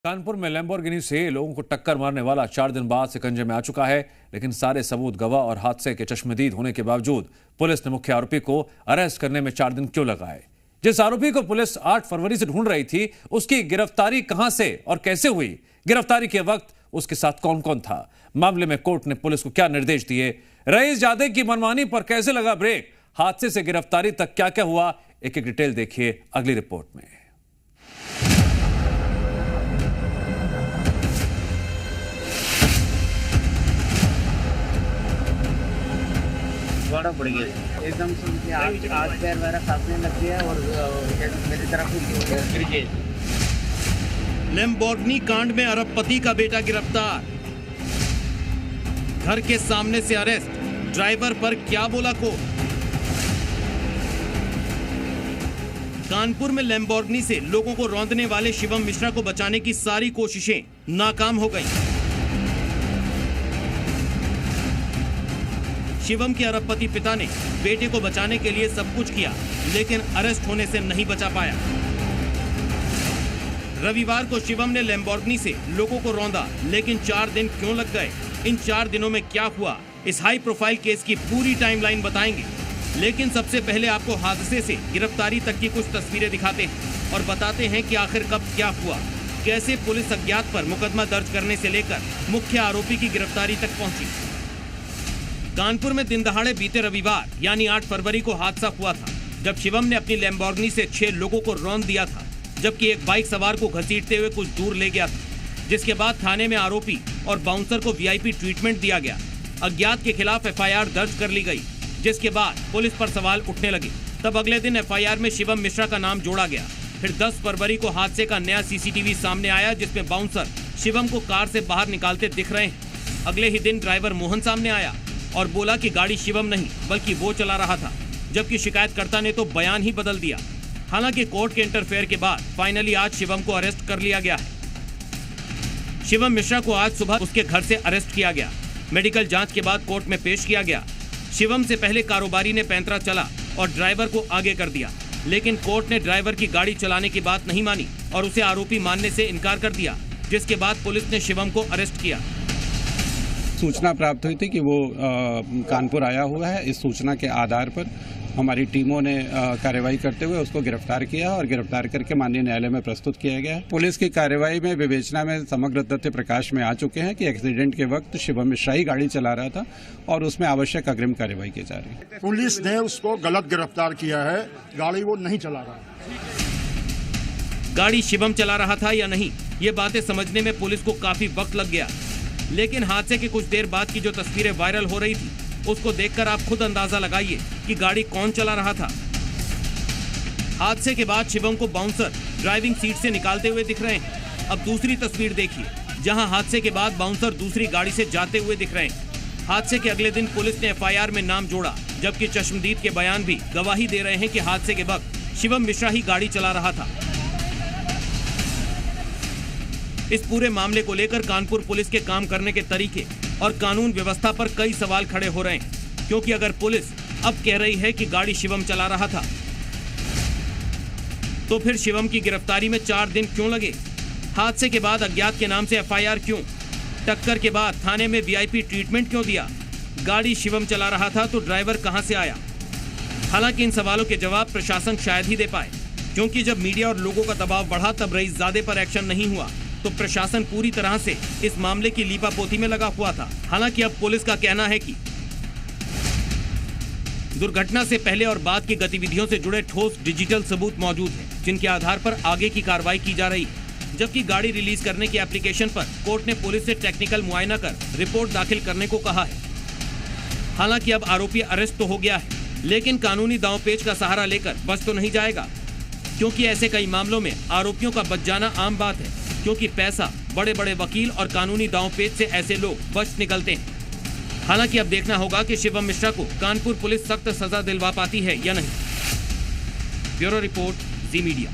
कानपुर में लैम्बोर्गिनी से लोगों को टक्कर मारने वाला 4 दिन बाद शिकंजे में आ चुका है, लेकिन सारे सबूत गवाह और हादसे के चश्मदीद होने के बावजूद पुलिस ने मुख्य आरोपी को अरेस्ट करने में 4 दिन क्यों लगाए? जिस आरोपी को पुलिस 8 फरवरी से ढूंढ रही थी, उसकी गिरफ्तारी कहां से और कैसे हुई? गिरफ्तारी के वक्त उसके साथ कौन कौन था? मामले में कोर्ट ने पुलिस को क्या निर्देश दिए? रईस जादे की मनमानी पर कैसे लगा ब्रेक? हादसे से गिरफ्तारी तक क्या क्या हुआ? एक एक डिटेल देखिए अगली रिपोर्ट में। बड़ा पड़ गया एकदम से मुझे आज पैर मेरा कांपने लग गया और मेरी तरफ गिर गए। लैम्बोर्गिनी कांड में अरबपति का बेटा गिरफ्तार, घर के सामने से अरेस्ट, ड्राइवर पर क्या बोला कोर्ट? कानपुर में लैम्बोर्गिनी से लोगों को रौंदने वाले शिवम मिश्रा को बचाने की सारी कोशिशें नाकाम हो गईं। शिवम के अरबपति पिता ने बेटे को बचाने के लिए सब कुछ किया, लेकिन अरेस्ट होने से नहीं बचा पाया। रविवार को शिवम ने लैम्बोर्गिनी से लोगों को रौंदा, लेकिन 4 दिन क्यों लग गए? इन 4 दिनों में क्या हुआ? इस हाई प्रोफाइल केस की पूरी टाइमलाइन बताएंगे, लेकिन सबसे पहले आपको हादसे से गिरफ्तारी तक की कुछ तस्वीरें दिखाते हैं और बताते हैं कि आखिर कब क्या हुआ, कैसे पुलिस अज्ञात पर मुकदमा दर्ज करने से लेकर मुख्य आरोपी की गिरफ्तारी तक पहुंची। कानपुर में दिन दहाड़े बीते रविवार यानी 8 फरवरी को हादसा हुआ था, जब शिवम ने अपनी लैम्बोर्गिनी से 6 लोगों को रौंद दिया था, जबकि एक बाइक सवार को घसीटते हुए कुछ दूर ले गया था, जिसके बाद थाने में आरोपी और बाउंसर को वीआईपी ट्रीटमेंट दिया गया। अज्ञात के खिलाफ एफआईआर दर्ज कर ली गई, जिसके बाद पुलिस पर सवाल उठने लगे। तब अगले दिन एफआईआर में शिवम मिश्रा का नाम जोड़ा गया। फिर 10 फरवरी को हादसे का नया सीसीटीवी सामने आया, जिसमें बाउंसर शिवम को कार से बाहर निकालते दिख रहे हैं। अगले ही दिन ड्राइवर मोहन सामने आया और बोला कि गाड़ी शिवम नहीं बल्कि वो चला रहा था, जबकि शिकायतकर्ता ने तो बयान ही बदल दिया। हालांकि कोर्ट के इंटरफेयर के बाद फाइनली आज शिवम को अरेस्ट कर लिया गया है। शिवम मिश्रा को आज सुबह उसके घर से अरेस्ट किया गया। मेडिकल जांच के बाद कोर्ट में पेश किया गया। शिवम से पहले कारोबारी ने पैंतरा चला और ड्राइवर को आगे कर दिया, लेकिन कोर्ट ने ड्राइवर की गाड़ी चलाने की बात नहीं मानी और उसे आरोपी मानने से इनकार कर दिया, जिसके बाद पुलिस ने शिवम को अरेस्ट किया। सूचना प्राप्त हुई थी कि वो कानपुर आया हुआ है। इस सूचना के आधार पर हमारी टीमों ने कार्रवाई करते हुए उसको गिरफ्तार किया और गिरफ्तार करके माननीय न्यायालय में प्रस्तुत किया गया है। पुलिस की कार्रवाई में विवेचना में समग्र तथ्य प्रकाश में आ चुके हैं कि एक्सीडेंट के वक्त शिवम मिश्रा ही गाड़ी चला रहा था और उसमें आवश्यक अग्रिम कार्रवाई की जा रही है। पुलिस ने उसको गलत गिरफ्तार किया है, गाड़ी वो नहीं चला रहा। गाड़ी शिवम चला रहा था या नहीं, ये बातें समझने में पुलिस को काफी वक्त लग गया, लेकिन हादसे के कुछ देर बाद की जो तस्वीरें वायरल हो रही थी, उसको देखकर आप खुद अंदाजा लगाइए कि गाड़ी कौन चला रहा था। हादसे के बाद शिवम को बाउंसर ड्राइविंग सीट से निकालते हुए दिख रहे हैं। अब दूसरी तस्वीर देखिए, जहां हादसे के बाद बाउंसर दूसरी गाड़ी से जाते हुए दिख रहे हैं। हादसे के अगले दिन पुलिस ने एफआईआर में नाम जोड़ा, जबकि चश्मदीद के बयान भी गवाही दे रहे हैं कि हादसे के वक्त शिवम मिश्रा ही गाड़ी चला रहा था। इस पूरे मामले को लेकर कानपुर पुलिस के काम करने के तरीके और कानून व्यवस्था पर कई सवाल खड़े हो रहे हैं, क्योंकि अगर पुलिस अब कह रही है कि गाड़ी शिवम चला रहा था, तो फिर शिवम की गिरफ्तारी में 4 दिन क्यों लगे? हादसे के बाद अज्ञात के नाम से एफआईआर क्यों? टक्कर के बाद थाने में वीआईपी ट्रीटमेंट क्यों दिया? गाड़ी शिवम चला रहा था तो ड्राइवर कहां से आया? हालांकि इन सवालों के जवाब प्रशासन शायद ही दे पाए, क्योंकि जब मीडिया और लोगों का दबाव बढ़ा तब रईस जादे पर एक्शन नहीं हुआ, तो प्रशासन पूरी तरह से इस मामले की लीपापोती में लगा हुआ था। हालांकि अब पुलिस का कहना है कि दुर्घटना से पहले और बाद की गतिविधियों से जुड़े ठोस डिजिटल सबूत मौजूद हैं, जिनके आधार पर आगे की कार्रवाई की जा रही है। जबकि गाड़ी रिलीज करने की एप्लीकेशन पर कोर्ट ने पुलिस से टेक्निकल मुआयना कर रिपोर्ट दाखिल करने को कहा है। हालांकि अब आरोपी अरेस्ट तो हो गया है, लेकिन कानूनी दांवपेच का सहारा लेकर बच तो नहीं जाएगा, क्योंकि ऐसे कई मामलों में आरोपियों का बच जाना आम बात है, क्योंकि पैसा, बड़े बड़े वकील और कानूनी दांवपेच से ऐसे लोग बच निकलते हैं। हालांकि अब देखना होगा कि शिवम मिश्रा को कानपुर पुलिस सख्त सजा दिलवा पाती है या नहीं। ब्यूरो रिपोर्ट, जी मीडिया।